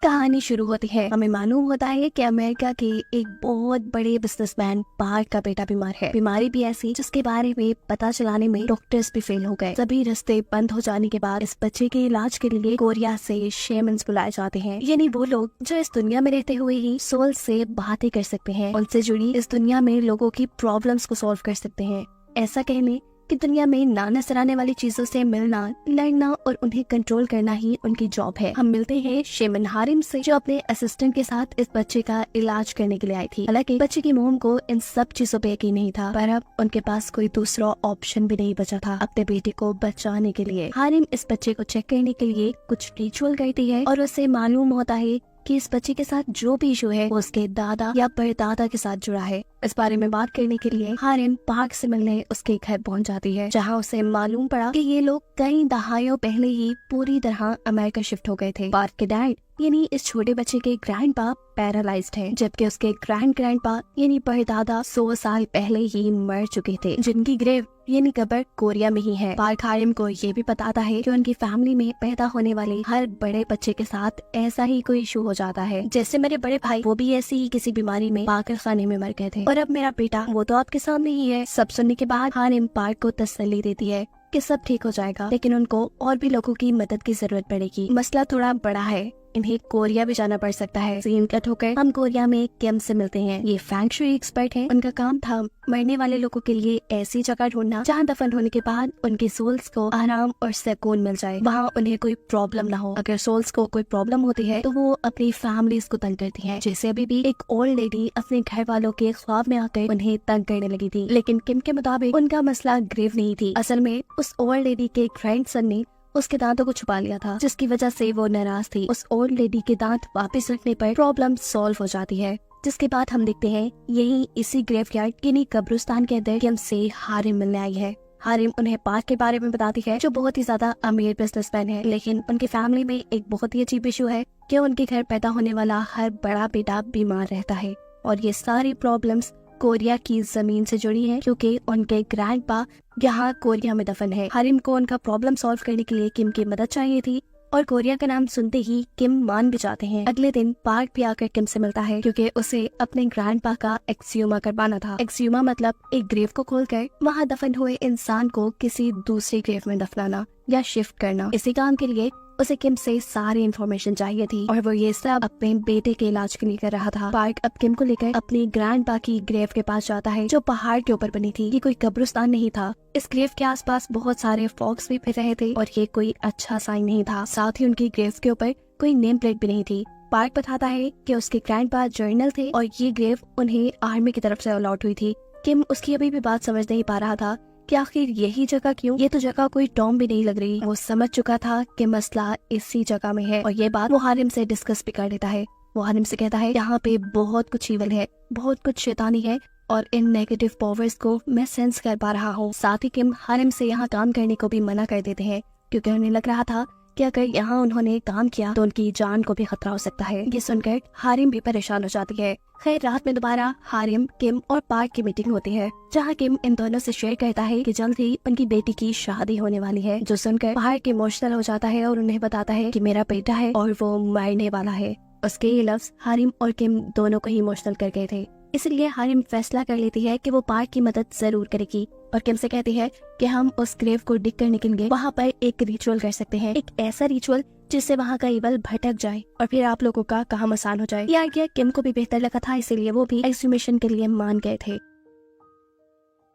कहानी शुरू होती है। हमें मालूम होता है कि अमेरिका के एक बहुत बड़े बिजनेसमैन पार्क का बेटा बीमार है। बीमारी भी ऐसी जिसके बारे में पता चलाने में डॉक्टर्स भी फेल हो गए। सभी रास्ते बंद हो जाने के बाद इस बच्चे के इलाज के लिए कोरिया से शेमन्स बुलाए जाते हैं, यानी वो लोग जो इस दुनिया में रहते हुए ही सोल से बातें कर सकते हैं, उनसे जुड़ी इस दुनिया में लोगों की प्रॉब्लम्स को सॉल्व कर सकते हैं। ऐसा कहने कि दुनिया में ना नजर आने वाली चीजों से मिलना, लड़ना और उन्हें कंट्रोल करना ही उनकी जॉब है। हम मिलते हैं शेमन हारिम से, जो अपने असिस्टेंट के साथ इस बच्चे का इलाज करने के लिए आई थी। हालांकि बच्चे की मोम को इन सब चीजों पे यकीन नहीं था, पर अब उनके पास कोई दूसरा ऑप्शन भी नहीं बचा था अपने बेटे को बचाने के लिए। हारिम इस बच्चे को चेक करने के लिए कुछ रिचुअल करती है और उसे मालूम होता है कि इस बच्चे के साथ जो भी इशू है वो उसके दादा या परदादा के साथ जुड़ा है। इस बारे में बात करने के लिए हारिम पार्क से मिलने उसके घर पहुंच जाती है, जहां उसे मालूम पड़ा कि ये लोग कई दहाइयों पहले ही पूरी तरह अमेरिका शिफ्ट हो गए थे। पार्क के डैड यानी इस छोटे बच्चे के ग्रैंडपा पैरालाइज्ड हैं, जबकि उसके ग्रैंडपा यानी परदादा 100 साल पहले ही मर चुके थे, जिनकी ग्रेव यानी कब्र कोरिया में ही है। पार्क हारिम को ये भी बताता है कि उनकी फैमिली में पैदा होने वाले हर बड़े बच्चे के साथ ऐसा ही कोई इशू हो जाता है। जैसे मेरे बड़े भाई, वो भी ऐसी ही किसी बीमारी में पागल खाने में मर गए थे, और अब मेरा बेटा वो तो आपके सामने ही है। सब सुनने के बाद हारिम पार्क को तसल्ली देती है कि सब ठीक हो जाएगा, लेकिन उनको और भी लोगों की मदद की जरूरत पड़ेगी। मसला थोड़ा बड़ा है, इन्हें कोरिया भी जाना पड़ सकता है। सीन कट होकर हम कोरिया में किम से मिलते हैं। ये फेंग शुई एक्सपर्ट हैं। उनका काम था मरने वाले लोगों के लिए ऐसी जगह ढूंढना जहाँ दफन होने के बाद उनके सोल्स को आराम और सुकून मिल जाए, वहाँ उन्हें कोई प्रॉब्लम ना हो। अगर सोल्स को कोई प्रॉब्लम होती है तो वो अपनी फैमिलीज को तंग करती है। जैसे अभी भी एक ओल्ड लेडी अपने घर वालों के ख्वाब में आकर उन्हें तंग करने लगी थी, लेकिन किम के मुताबिक उनका मसला ग्रेव नहीं थी। असल में उस ओल्ड लेडी के ग्रैंडसन ने उसके दांतों को छुपा लिया था, जिसकी वजह से वो नाराज थी। उस ओल्ड लेडी के दांत वापस रखने पर प्रॉब्लम सॉल्व हो जाती है, जिसके बाद हम देखते हैं यही इसी ग्रेवयार्ड यानी कब्रिस्तान के अंदर किम से हारिम मिलने आई है। हारिम उन्हें पार्क के बारे में बताती है, जो बहुत ही ज्यादा अमीर बिजनेसमैन है, लेकिन उनकी फैमिली में एक बहुत ही अजीब इशू है कि उनके घर पैदा होने वाला हर बड़ा बेटा बीमार रहता है, और ये सारी प्रॉब्लम्स कोरिया की जमीन से जुड़ी है, क्योंकि उनके ग्रैंडपा यहाँ कोरिया में दफन है। हारिम को उनका प्रॉब्लम सॉल्व करने के लिए किम की मदद चाहिए थी, और कोरिया का नाम सुनते ही किम मान भी जाते हैं। अगले दिन पार्क भी आकर किम से मिलता है, क्योंकि उसे अपने ग्रैंडपा का एक्सह्यूमा करवाना था। एक्सह्यूमा मतलब एक ग्रेव को खोलकर वहाँ दफन हुए इंसान को किसी दूसरी ग्रेव में दफनाना या शिफ्ट करना। इसी काम के लिए उसे किम से सारी इन्फॉर्मेशन चाहिए थी, और वो ये सब अपने बेटे के इलाज के लिए कर रहा था। पार्क अब किम को लेकर अपनी ग्रैंडपा की ग्रेव के पास जाता है, जो पहाड़ के ऊपर बनी थी। ये कोई कब्रिस्तान नहीं था। इस ग्रेव के आसपास बहुत सारे फॉक्स भी फिर रहे थे, और ये कोई अच्छा साइन नहीं था। साथ ही उनकी ग्रेव के ऊपर कोई नेम प्लेट भी नहीं थी। पार्क बताता है कि उसके ग्रैंडपा जर्नल थे, और ये ग्रेव उन्हें आर्मी की तरफ से अलॉट हुई थी। किम उसकी अभी भी बात समझ नहीं पा रहा था कि आखिर यही जगह क्यों। ये तो जगह कोई टॉम भी नहीं लग रही। वो समझ चुका था कि मसला इसी जगह में है, और ये बात वो हारिम से डिस्कस भी कर लेता है। वो हारिम से कहता है, यहाँ पे बहुत कुछ ईवल है, बहुत कुछ शैतानी है, और इन नेगेटिव पावर्स को मैं सेंस कर पा रहा हूँ। साथ ही किम हारिम से यहाँ काम करने को भी मना कर देते हैं, क्योंकि उन्हें लग रहा था कि अगर यहाँ उन्होंने काम किया तो उनकी जान को भी खतरा हो सकता है। ये सुनकर हारिम भी परेशान हो जाती है। खैर, रात में दोबारा हारिम, किम और पार्क की मीटिंग होती है, जहाँ किम इन दोनों से शेयर करता है कि जल्द ही उनकी बेटी की शादी होने वाली है, जो सुनकर पार्क इमोशनल हो जाता है और उन्हें बताता है कि मेरा बेटा है और वो मरने वाला है। उसके ये लफ्ज हारिम और किम दोनों को ही इमोशनल कर गए थे, इसलिए हारिम फैसला कर लेती है कि वो पार्क की मदद जरूर करेगी, और किम से कहती है कि हम उस ग्रेव को डिग करने के लिए वहाँ पर एक रिचुअल कर सकते हैं, एक ऐसा रिचुअल जिससे वहाँ का ईवल भटक जाए और फिर आप लोगों का काम आसान हो जाए। ये आइडिया किम को भी बेहतर लगा था, इसीलिए वो भी एक्सह्यूमेशन के लिए मान गए थे।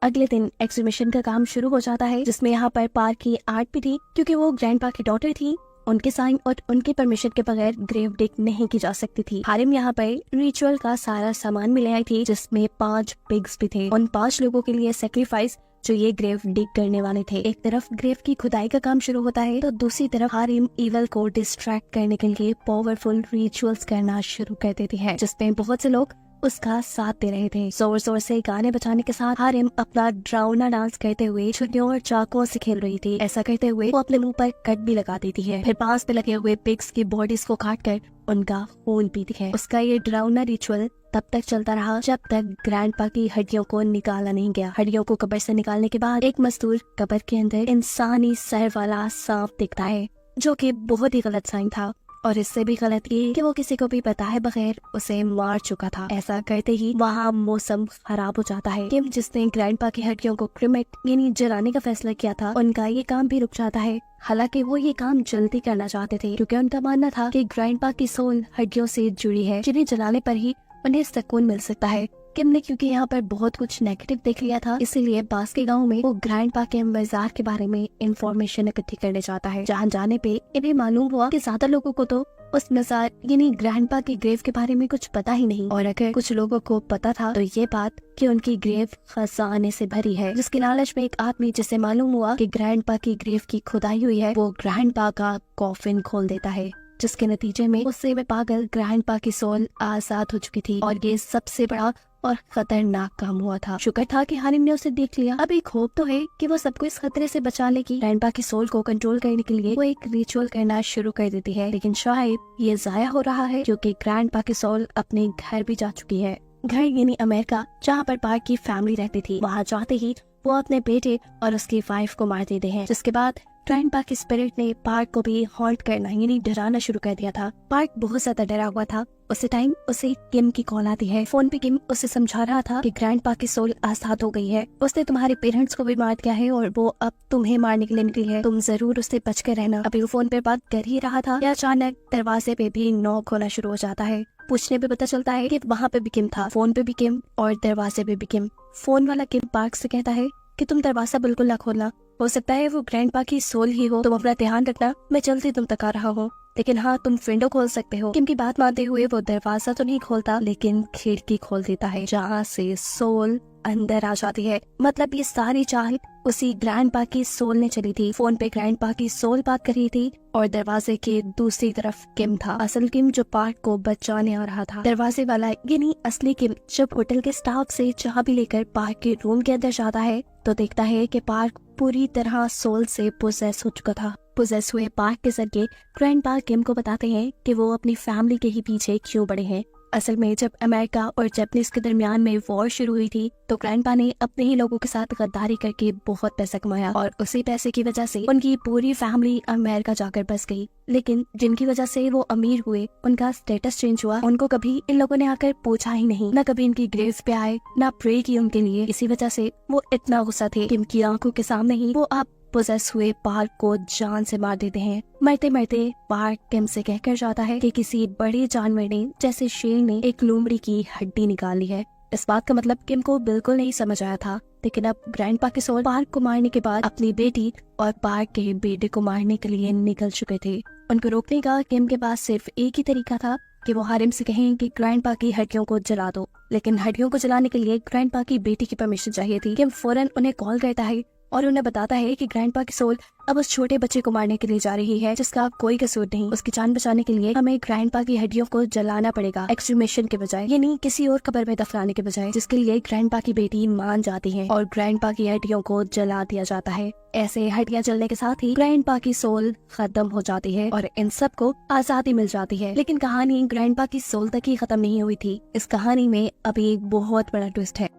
अगले दिन एक्सह्यूमेशन का काम शुरू हो जाता है, जिसमें यहाँ पर पार्क की आर्ट भी थी, क्योंकि वो ग्रैंडपा की डॉटर थी। उनके साइन और उनके परमिशन के बगैर ग्रेव डिग नहीं की जा सकती थी। हारिम यहाँ पर रिचुअल का सारा सामान भी ले आई थी, जिसमें 5 पिग्स भी थे। उन 5 लोगों के लिए सेक्रीफाइस जो ये ग्रेव डिग करने वाले थे। एक तरफ ग्रेव की खुदाई का काम शुरू होता है, तो दूसरी तरफ हारिम ईवल को डिस्ट्रैक्ट करने के लिए पावरफुल रिचुअल्स करना शुरू कर देती है, जिसमें बहुत से लोग उसका साथ दे रहे थे। जोर जोर से गाने बजाने के साथ हारिम अपना ड्राउना डांस करते हुए छुरियों और चाकुओं से खेल रही थी। ऐसा करते हुए वो अपने मुंह पर कट भी लगा देती है, फिर पास पे लगे हुए पिग्स की बॉडीज को काट कर उनका खून पीती है। उसका ये ड्राउना रिचुअल तब तक चलता रहा जब तक ग्रैंडपा की हड्डियों को निकाला नहीं गया। हड्डियों को कब्र से निकालने के बाद एक मजदूर कब्र के अंदर इंसानी सर वाला सांप दिखता है, जो कि बहुत ही गलत साइन था। और इससे भी गलत ये कि वो किसी को भी बताए बगैर उसे मार चुका था। ऐसा करते ही वहाँ मौसम खराब हो जाता है। किम जिसने ग्रैंडपा की हड्डियों को क्रिमेट यानी जलाने का फैसला किया था, उनका ये काम भी रुक जाता है। हालांकि वो ये काम जल्दी करना चाहते थे क्योंकि उनका मानना था कि ग्रैंडपा की सोल हड्डियों से जुड़ी है, जिन्हें जलाने पर ही उन्हें सुकून मिल सकता है। किम ने क्योंकि यहाँ पर बहुत कुछ नेगेटिव देख लिया था, इसीलिए पास के गांव में वो ग्रैंडपा के मजार के बारे में इंफॉर्मेशन इकट्ठी करने जाता है। जहाँ जाने पे इन्हें मालूम हुआ कि ज्यादा लोगों को तो उस मजार यानी ग्रैंडपा की ग्रेव के बारे में कुछ पता ही नहीं, और अगर कुछ लोगों को पता था तो ये बात कि उनकी ग्रेव खजाने से भरी है। जिसके लालच में एक आदमी, जिसे मालूम हुआ कि ग्रैंडपा की ग्रेव की खुदाई हुई है, वो ग्रैंडपा का कॉफिन खोल देता है, जिसके नतीजे में उससे में पागल ग्रैंडपा की सोल आजाद हो चुकी थी। और ये सबसे बड़ा और खतरनाक काम हुआ था। शुक्र था कि हारिम ने उसे देख लिया। अब एक होप तो है कि वो सबको इस खतरे से बचा लेगी। ग्रैंडपा की सोल को कंट्रोल करने के लिए वो एक रिचुअल करना शुरू कर देती है, लेकिन शायद ये जाया हो रहा है क्योंकि ग्रैंडपा की सोल अपने घर भी जा चुकी है। घर यानी अमेरिका, जहाँ पर पार्क की फैमिली रहती थी। वहाँ जाते ही वो अपने बेटे और उसकी वाइफ को मार देते हैं, जिसके बाद ग्रैंडपा की स्पिरिट ने पार्क को भी हॉन्ट करना यानी डराना शुरू कर दिया था। पार्क बहुत ज्यादा डरा हुआ था। उसी टाइम उसे किम की कॉल आती है। फोन पे किम उसे समझा रहा था कि ग्रैंडपा की सोल आजाद हो गई है, उसने तुम्हारे पेरेंट्स को भी मार दिया है और वो अब तुम्हें मारने के लिए निकली है, तुम जरूर उससे बच कर रहना। अभी वो फोन पे बात कर ही रहा था कि अचानक दरवाजे पे भी नॉक होना शुरू हो जाता है। पूछने पे पता चलता है कि वहाँ पे भी किम था, फोन पे भी किम और दरवाजे पे भी किम। फोन वाला किम पार्क से कहता है कि तुम दरवाजा बिल्कुल ना खोलना, हो सकता है वो ग्रैंडपा की सोल ही हो, तुम अपना ध्यान रखना, मैं जल्दी तुम तक आ रहा हूँ, लेकिन हाँ तुम विंडो खोल सकते हो। किम की बात मानते हुए वो दरवाजा तो नहीं खोलता, लेकिन खिड़की खोल देता है, जहाँ से सोल अंदर आ जाती है। मतलब ये सारी चाल उसी ग्रैंडपा की सोल ने चली थी। फोन पे ग्रैंडपा की सोल बात कर रही थी और दरवाजे के दूसरी तरफ किम था, असल किम जो पार्क को बचाने आ रहा था। दरवाजे वाला यानी असली किम जब होटल के स्टाफ से चाबी लेकर पार्क के रूम के अंदर जाता है तो देखता है कि पार्क पूरी तरह सोल से पोजेस हो चुका था। पोजेस हुए पार्क के जरिए ग्रैंडपा किम को बताते हैं कि वो अपनी फैमिली के ही पीछे क्यों पड़े हैं। असल में जब अमेरिका और जापानीज के दरमियान में वॉर शुरू हुई थी तो ग्रैंडपा ने अपने ही लोगों के साथ गद्दारी करके बहुत पैसा कमाया और उसी पैसे की वजह से उनकी पूरी फैमिली अमेरिका जाकर बस गई। लेकिन जिनकी वजह से वो अमीर हुए, उनका स्टेटस चेंज हुआ, उनको कभी इन लोगों ने आकर पूछा ही नहीं, न कभी इनकी ग्रेव पे आए, न प्रे की उनके लिए। इसी वजह से वो इतना गुस्सा थे कि इनकी आंखों के सामने ही वो आप पोजेस हुए पार्क को जान से मार देते हैं। मरते मरते पार्क किम से कहकर जाता है कि किसी बड़े जानवर ने, जैसे शेर ने, एक लोमड़ी की हड्डी निकाली है। इस बात का मतलब किम को बिल्कुल नहीं समझ आया था, लेकिन अब ग्रैंडपा के सोल पार्क को मारने के बाद अपनी बेटी और पार्क के बेटे को मारने के लिए निकल चुके थे। उनको रोकने का किम के पास सिर्फ एक ही तरीका था कि वो हारिम से कहें कि ग्रैंडपा की हड्डियों को जला दो, लेकिन हड्डियों को जलाने के लिए ग्रैंडपा की बेटी की परमिशन चाहिए थी। किम फौरन उन्हें कॉल करता है और उन्हें बताता है कि ग्रैंडपा की सोल अब उस छोटे बच्चे को मारने के लिए जा रही है, जिसका कोई कसूर नहीं। उसकी जान बचाने के लिए हमें ग्रैंडपा की हड्डियों को जलाना पड़ेगा, एक्सट्रीमेशन के बजाय, यानी किसी और कब्र में दफनाने के बजाय, जिसके लिए ग्रैंडपा की बेटी मान जाती है और ग्रैंडपा की हड्डियों को जला दिया जाता है। ऐसे हड्डियां जलने के साथ ही ग्रैंडपा की सोल खत्म हो जाती है और इन सबको आजादी मिल जाती है। लेकिन कहानी ग्रैंडपा की सोल तक ही खत्म नहीं हुई थी। इस कहानी में अभी एक बहुत बड़ा ट्विस्ट है।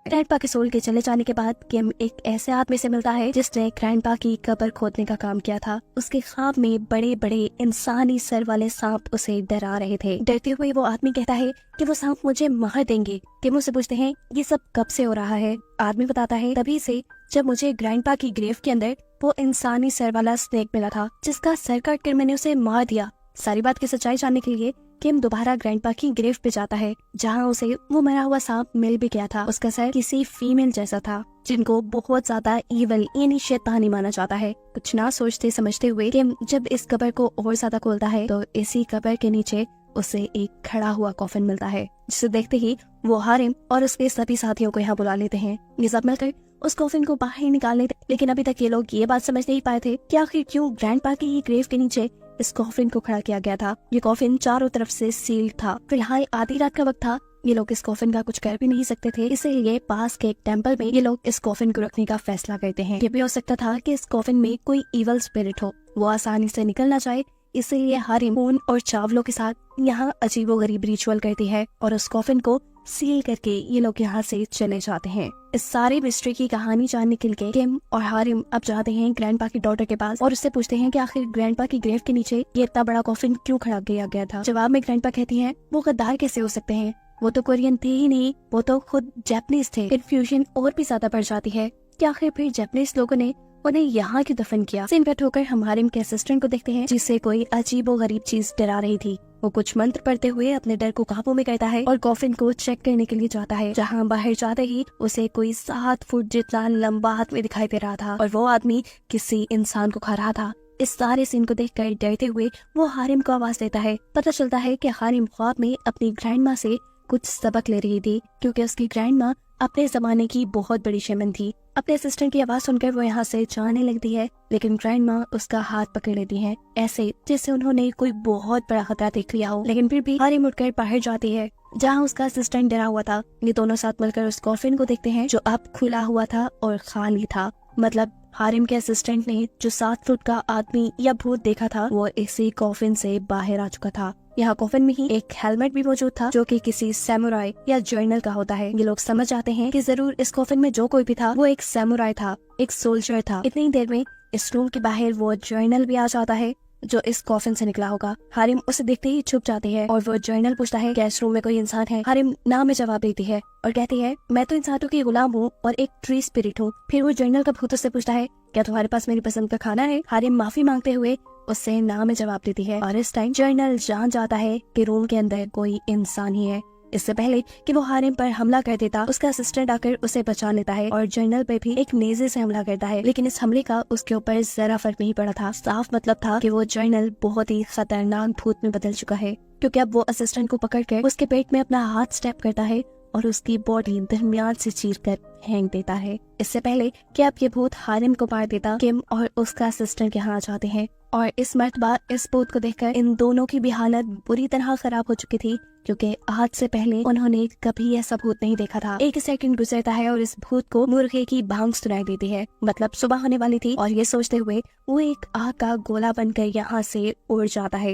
ग्रैंडपा के सोल के चले जाने के बाद किम एक ऐसे आदमी से मिलता है जिसने ग्रैंडपा की कब्र खोदने का काम किया था। उसके ख्वाब में बड़े बड़े इंसानी सर वाले सांप उसे डरा रहे थे। डरते हुए वो आदमी कहता है कि वो सांप मुझे मार देंगे। किम उसे पूछते हैं ये सब कब से हो रहा है। आदमी बताता है तभी से जब मुझे ग्रैंडपा की ग्रेव के अंदर वो इंसानी सर वाला स्नेक मिला था, जिसका सर काट कर मैंने उसे मार दिया। सारी बात की सच्चाई जानने के लिए किम दोबारा ग्रैंडपा की ग्रेव पे जाता है, जहाँ उसे वो मरा हुआ सांप मिल भी गया था। उसका सर किसी फीमेल जैसा था, जिनको बहुत ज्यादा ईवल यानी शैतानी माना जाता है। कुछ ना सोचते समझते हुए किम जब इस कब्र को और ज्यादा खोलता है तो इसी कब्र के नीचे उसे एक खड़ा हुआ कॉफिन मिलता है, जिसे देखते ही वो हारिम और उसके सभी साथियों को यहाँ बुला लेते हैं। ये सब मिलकर उस कॉफिन को बाहर निकाल लेते, लेकिन अभी तक ये लोग ये बात समझ नहीं पाए थे कि आखिर क्यों ग्रैंडपा की ही ग्रेव के नीचे इस कॉफिन को खड़ा किया गया था। ये कॉफिन चारों तरफ से सील्ड था। फिलहाल आधी रात का वक्त था, ये लोग इस कॉफिन का कुछ कर भी नहीं सकते थे, इसीलिए पास के एक टेम्पल में ये लोग इस कॉफिन को रखने का फैसला करते हैं। ये भी हो सकता था कि इस कॉफिन में कोई इवल स्पिरिट हो, वो आसानी से निकल ना जाए, इसीलिए हारिम खून और चावलों के साथ यहाँ अजीबोगरीब रिचुअल करती है और उस कॉफिन को सील करके ये लोग यहाँ से चले जाते हैं। इस सारी मिस्ट्री की कहानी जानने के लिए किम और हारिम अब जाते हैं ग्रैंडपा की डॉटर के पास और उससे पूछते हैं कि आखिर ग्रैंडपा की ग्रेव के नीचे ये इतना बड़ा कॉफिन क्यों खड़ा किया गया था। जवाब में ग्रैंडपा कहती हैं वो गद्दार कैसे हो सकते हैं, वो तो कोरियन थे ही नहीं, वो तो खुद जापानीज थे। कंफ्यूजन और भी ज्यादा बढ़ जाती है कि आखिर फिर जापानीज लोगों ने उन्हें यहाँ क्यों दफन किया। सीन कट होकर हम हारिम के असिस्टेंट को देखते हैं जिससे कोई अजीबो गरीब चीज डरा रही थी। वो कुछ मंत्र पढ़ते हुए अपने डर को काबू में करता है और कॉफिन को चेक करने के लिए जाता है, जहाँ बाहर जाते ही उसे कोई 7 फुट जितना लंबा आदमी दिखाई दे रहा था और वो आदमी किसी इंसान को खा रहा था। इस सारे सीन को देखकर डरते हुए वो हारिम को आवाज देता है। पता चलता है कि हारिम ख्वाब में अपनी ग्रैंड माँ से कुछ सबक ले रही थी, क्योंकि उसकी ग्रैंड माँ अपने जमाने की बहुत बड़ी शेमन थी। अपने असिस्टेंट की आवाज सुनकर वो यहाँ से जाने लगती है, लेकिन ग्रैंड माँ उसका हाथ पकड़ लेती है, ऐसे जैसे उन्होंने कोई बहुत बड़ा खतरा देख लिया हो। लेकिन फिर भी हारिम उठकर बाहर जाती है, जहाँ उसका असिस्टेंट डरा हुआ था। ये दोनों साथ मिलकर उस कॉफिन को देखते हैं जो अब खुला हुआ था और खाली था। मतलब हारिम के असिस्टेंट ने जो 7 फुट का आदमी या भूत देखा था वो इसी कॉफिन से बाहर आ चुका था। यहाँ कॉफिन में ही एक हेलमेट भी मौजूद था जो कि किसी सैमुराई या जर्नल का होता है। ये लोग समझ जाते हैं कि जरूर इस कॉफिन में जो कोई भी था वो एक सैमुराई था, एक सोल्जर था। इतनी देर में इस रूम के बाहर वो जर्नल भी आ जाता है जो इस कॉफिन से निकला होगा। हारिम उसे देखते ही छुप जाते हैं और वो जर्नल पूछता है क्या इस रूम में कोई इंसान है। हारिम ना में जवाब देती है और कहती है मैं तो इंसानों की गुलाम हूँ और एक ट्री स्पिरिट हूँ। फिर वो जर्नल का भूत से पूछता है क्या तुम्हारे पास मेरी पसंद का खाना है। हारिम माफी मांगते हुए उससे ना में जवाब देती है और इस टाइम जर्नल जान जाता है कि रूम के अंदर कोई इंसान ही है। इससे पहले कि वो हारिम पर हमला कर देता, उसका असिस्टेंट आकर उसे बचा लेता है और जर्नल पे भी एक नेज़े से हमला करता है। लेकिन इस हमले का उसके ऊपर जरा फर्क नहीं पड़ा था। साफ मतलब था कि वो जर्नल बहुत ही खतरनाक भूत में बदल चुका है, क्योंकि अब वो असिस्टेंट को पकड़कर उसके पेट में अपना हाथ स्टेप करता है और उसकी बॉडी दरमियान से चीरकर फेंक देता है। इससे पहले कि अब ये भूत हारिम को मार देता, किम और उसका असिस्टेंट यहाँ आ जाते हैं और इस मर्तबा इस भूत को देखकर इन दोनों की भी हालत बुरी तरह खराब हो चुकी थी, क्योंकि आज से पहले उन्होंने कभी ऐसा भूत नहीं देखा था। एक सेकंड गुजरता है और इस भूत को मुर्गे की भांग सुनाई देती है। मतलब सुबह होने वाली थी और ये सोचते हुए वो एक आग का गोला बनकर यहाँ से उड़ जाता है।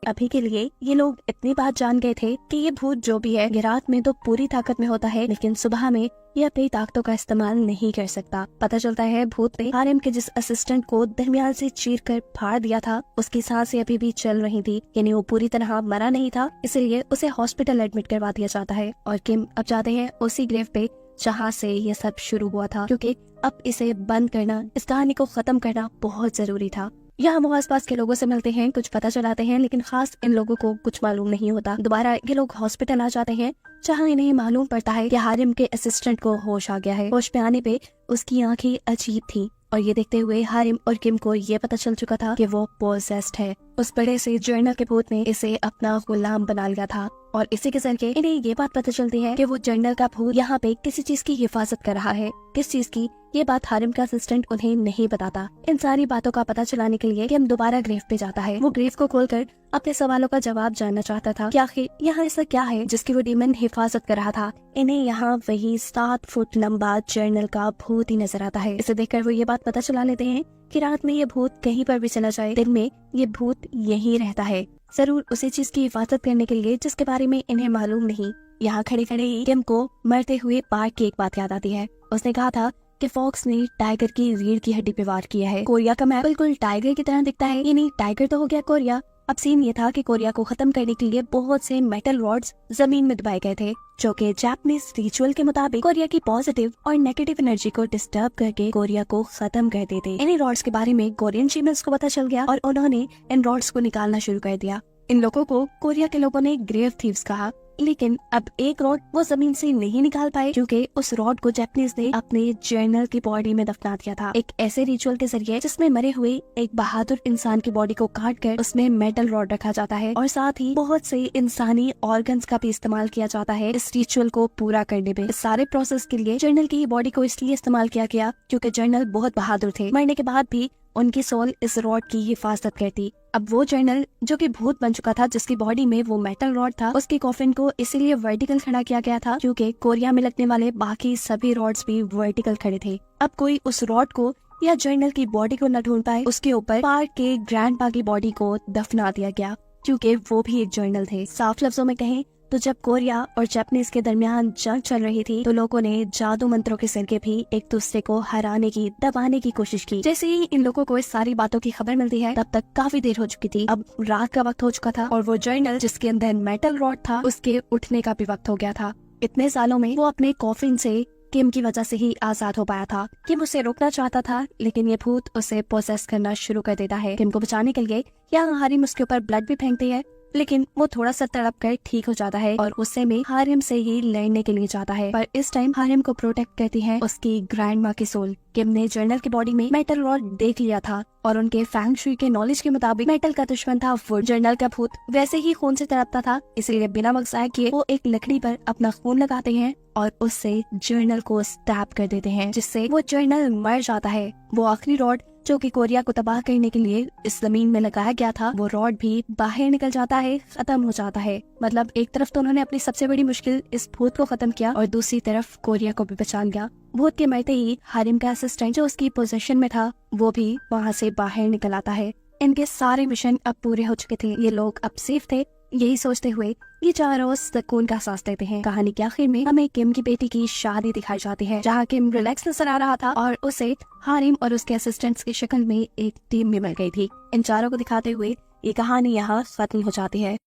अभी के लिए ये लोग इतनी बात जान गए थे कि ये भूत जो भी है ये रात में तो पूरी ताकत में होता है, लेकिन सुबह में ये अपनी ताकतों का इस्तेमाल नहीं कर सकता। पता चलता है भूत ने हारिम के जिस असिस्टेंट को दरमियान से चीरकर फाड़ दिया था उसकी सांसें अभी भी चल रही थी, यानी वो पूरी तरह मरा नहीं था, इसलिए उसे हॉस्पिटल एडमिट करवा दिया जाता है। और किम अब जाते हैं उसी ग्रेव पे जहाँ से ये सब शुरू हुआ था, क्योंकि अब इसे बंद करना, इस कहानी को खत्म करना बहुत जरूरी था। यहाँ वो आसपास के लोगों से मिलते हैं, कुछ पता चलाते हैं, लेकिन खास इन लोगों को कुछ मालूम नहीं होता। दोबारा ये लोग हॉस्पिटल आ जाते हैं, जहाँ इन्हें मालूम पड़ता है कि हारिम के असिस्टेंट को होश आ गया है। होश में आने पे उसकी आंखें अजीब थी और ये देखते हुए हारिम और किम को ये पता चल चुका था कि वो पोजेस्ड है। उस बड़े से जर्नल के भूत ने इसे अपना गुलाम बना लिया था और इसी के जरिए इन्हें ये बात पता चलती है कि वो जर्नल का भूत यहाँ पे किसी चीज की हिफाजत कर रहा है। किस चीज की, ये बात हारिम का असिस्टेंट उन्हें नहीं बताता। इन सारी बातों का पता चलाने के लिए किम दोबारा ग्रेव पे जाता है। वो ग्रेव को खोलकर अपने सवालों का जवाब जानना चाहता था कि आखिर यहाँ ऐसा क्या है जिसकी वो डीमन हिफाजत कर रहा था। इन्हें यहाँ वही 7 फुट लंबा जर्नल का भूत ही नजर आता है। इसे देखकर वो ये बात पता चला लेते हैं कि रात में ये भूत कहीं पर भी चला जाए, दिन में ये भूत यहीं रहता है, जरूर उसी चीज की हिफाजत करने के लिए जिसके बारे में इन्हें मालूम नहीं। यहाँ खड़े खड़े ही किम को मरते हुए पार्क की एक बात याद आती है। उसने कहा था कि फॉक्स ने टाइगर की रीढ़ की हड्डी पे वार किया है। कोरिया का मैप बिल्कुल टाइगर की तरह दिखता है, यानी टाइगर तो हो गया कोरिया। अब सीन ये था कि कोरिया को खत्म करने के लिए बहुत से मेटल रॉड्स जमीन में दबाए गए थे, जो कि जापानीज रिचुअल के मुताबिक कोरिया की पॉजिटिव और नेगेटिव एनर्जी को डिस्टर्ब करके कोरिया को खत्म कर देते। इन्हीं रॉड्स के बारे में कोरियन शेमन्स को पता चल गया और उन्होंने इन रॉड्स को निकालना शुरू कर दिया। इन लोगों को कोरिया के लोगों ने ग्रेव थीव्स कहा, लेकिन अब एक रॉड वो जमीन से नहीं निकाल पाए क्योंकि उस रॉड को जापानीज ने अपने जर्नल की बॉडी में दफना दिया था, एक ऐसे रिचुअल के जरिए जिसमें मरे हुए एक बहादुर इंसान की बॉडी को काट कर उसमें मेटल रॉड रखा जाता है और साथ ही बहुत से इंसानी ऑर्गन्स का भी इस्तेमाल किया जाता है इस रिचुअल को पूरा करने में। इस सारे प्रोसेस के लिए जर्नल की बॉडी को इसलिए इस्तेमाल किया गया क्योंकि जर्नल बहुत बहादुर थे, मरने के बाद भी उनकी सोल इस रॉड की हिफाजत करती। अब वो जर्नल जो कि भूत बन चुका था, जिसकी बॉडी में वो मेटल रॉड था, उसके कॉफिन को इसीलिए वर्टिकल खड़ा किया गया था क्योंकि कोरिया में लगने वाले बाकी सभी रॉड्स भी वर्टिकल खड़े थे। अब कोई उस रॉड को या जर्नल की बॉडी को न ढूंढ पाए, उसके ऊपर पार्क के ग्रैंडपा की बॉडी को दफना दिया गया क्योंकि वो भी एक जर्नल थे। साफ लफ्जों में कहें तो जब कोरिया और जापानीज के दरमियान जंग चल रही थी तो लोगों ने जादू मंत्रों के जरिए भी एक दूसरे को हराने की, दबाने की कोशिश की। जैसे ही इन लोगों को इस सारी बातों की खबर मिलती है तब तक काफी देर हो चुकी थी। अब रात का वक्त हो चुका था और वो जर्नल जिसके अंदर मेटल रॉड था उसके उठने का भी वक्त हो गया था। इतने सालों में वो अपने कॉफिन से किम की वजह से ही आजाद हो पाया था। किम उसे रोकना चाहता था लेकिन ये भूत उसे पोसेस करना शुरू कर देता है। किम को बचाने के लिए यहाँ हारिम उसके ऊपर ब्लड भी फेंकती है लेकिन वो थोड़ा सा तड़प कर ठीक हो जाता है और उससे में हारिम से ही लड़ने के लिए जाता है। पर इस टाइम हारिम को प्रोटेक्ट करती है उसकी ग्रैंड माँ की सोल। किम ने जर्नल की बॉडी में मेटल रॉड देख लिया था और उनके फैंग शुई के नॉलेज के मुताबिक मेटल का दुश्मन था वो। जर्नल का भूत वैसे ही खून से तड़पता था, इसलिए बिना मकसाय किए वो एक लकड़ी पर अपना खून लगाते हैं और उससे जर्नल को स्टैब कर देते हैं जिससे वो जर्नल मर जाता है। वो आखिरी रॉड जो कि कोरिया को तबाह करने के लिए इस जमीन में लगाया गया था वो रॉड भी बाहर निकल जाता है, खत्म हो जाता है। मतलब एक तरफ तो उन्होंने अपनी सबसे बड़ी मुश्किल इस भूत को खत्म किया और दूसरी तरफ कोरिया को भी बचा लिया। भूत के मरते ही हारिम का असिस्टेंट जो उसकी पोजीशन में था वो भी वहाँ से बाहर निकल आता है। इनके सारे मिशन अब पूरे हो चुके थे, ये लोग अब सेफ थे। यही सोचते हुए ये चारों सुकून का सांस लेते हैं। कहानी के आखिर में हमें किम की बेटी की शादी दिखाई जाती है जहाँ किम रिलैक्स नजर आ रहा था और उसे हारिम और उसके असिस्टेंट्स की शक्ल में एक टीम में मिल गई थी। इन चारों को दिखाते हुए ये कहानी यहाँ खत्म हो जाती है।